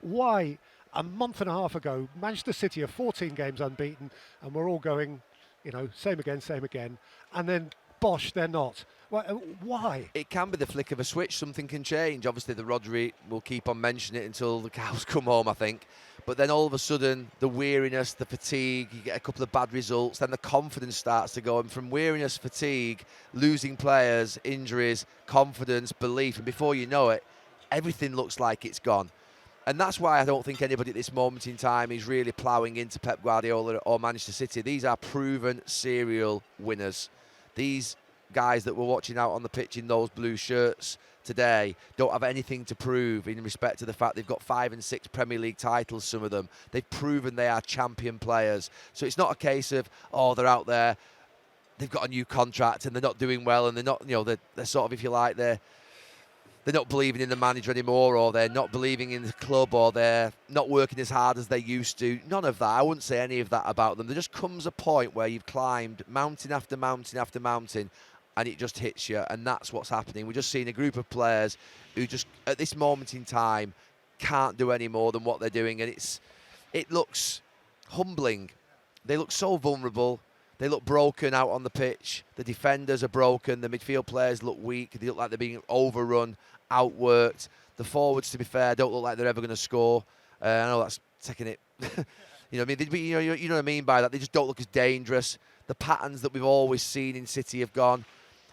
Why, a month and a half ago, Manchester City are 14 games unbeaten, and we're all going, same again, same again, and then bosh, they're not. Why? It can be the flick of a switch. Something can change. Obviously, the Rodri will keep on mentioning it until the cows come home, I think. But then all of a sudden, the weariness, the fatigue, you get a couple of bad results, then the confidence starts to go. And from weariness, fatigue, losing players, injuries, confidence, belief, and before you know it, everything looks like it's gone. And that's why I don't think anybody at this moment in time is really ploughing into Pep Guardiola or Manchester City. These are proven serial winners. These guys that we're watching out on the pitch in those blue shirts today don't have anything to prove in respect to the fact they've got 5 and 6 Premier League titles, some of them. They've proven they are champion players. So it's not a case of, they're out there, they've got a new contract and they're not doing well and they're not, they're sort of, if you like, they're not believing in the manager anymore, or they're not believing in the club, or they're not working as hard as they used to. None of that. I wouldn't say any of that about them. There just comes a point where you've climbed mountain after mountain after mountain, and it just hits you, and that's what's happening. We're just seeing a group of players who just, at this moment in time, can't do any more than what they're doing, and it looks humbling. They look so vulnerable. They look broken out on the pitch. The defenders are broken. The midfield players look weak. They look like they're being overrun, outworked. The forwards, to be fair, don't look like they're ever going to score. I know that's taking it. You know what I mean? You know what I mean by that. They just don't look as dangerous. The patterns that we've always seen in City have gone.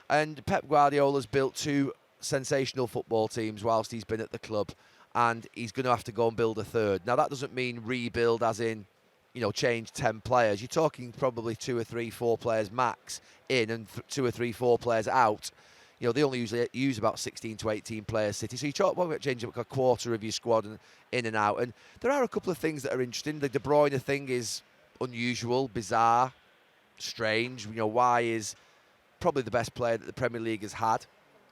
And Pep Guardiola's built 2 sensational football teams whilst he's been at the club. And he's going to have to go and build a third. Now, that doesn't mean rebuild as in, change 10 players. You're talking probably 2 or 3, 4 players max in and 2 or 3, 4 players out. They only usually use about 16 to 18 players, City. So you talk about changing a quarter of your squad and in and out. And there are a couple of things that are interesting. The De Bruyne thing is unusual, bizarre, strange. Why is probably the best player that the Premier League has had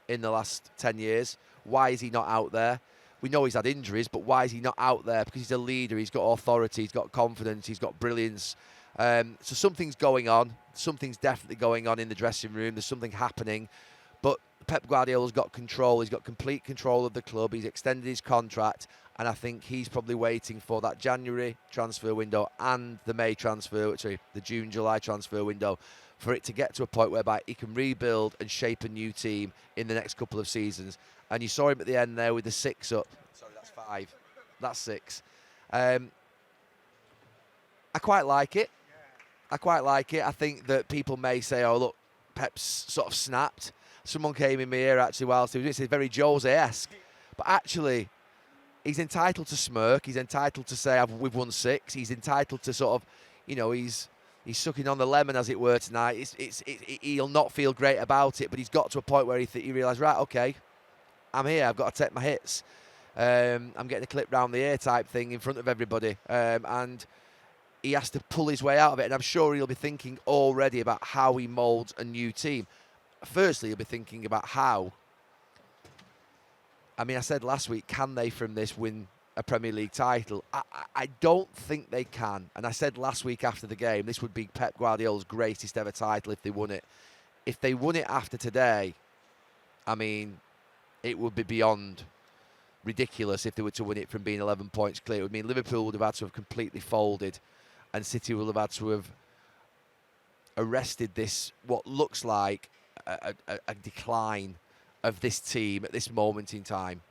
in the last 10 years. Why is he not out there? We know he's had injuries, but why is he not out there? Because he's a leader, he's got authority, he's got confidence, he's got brilliance. So something's going on. Something's definitely going on in the dressing room. There's something happening. But Pep Guardiola's got control. He's got complete control of the club. He's extended his contract. And I think he's probably waiting for that January transfer window and the the June, July transfer window for it to get to a point whereby he can rebuild and shape a new team in the next couple of seasons. And you saw him at the end there with the 6 up. Sorry, that's 5. That's 6. I quite like it. I think that people may say, look, Pep's sort of snapped. Someone came in my ear actually whilst he was doing it. It's very Jose-esque. But actually, he's entitled to smirk. He's entitled to say, we've won 6. He's entitled to sort of, he's sucking on the lemon, as it were, tonight. He'll not feel great about it, but he's got to a point where he realised, right, okay, I'm here. I've got to take my hits. I'm getting a clip round the ear type thing in front of everybody. And he has to pull his way out of it. And I'm sure he'll be thinking already about how he moulds a new team. Firstly, he'll be thinking about how. I said last week, can they from this win a Premier League title? I don't think they can. And I said last week after the game, this would be Pep Guardiola's greatest ever title if they won it. If they won it after today, it would be beyond ridiculous if they were to win it from being 11 points clear. It would mean Liverpool would have had to have completely folded and City will have had to have arrested this, what looks like a decline of this team at this moment in time.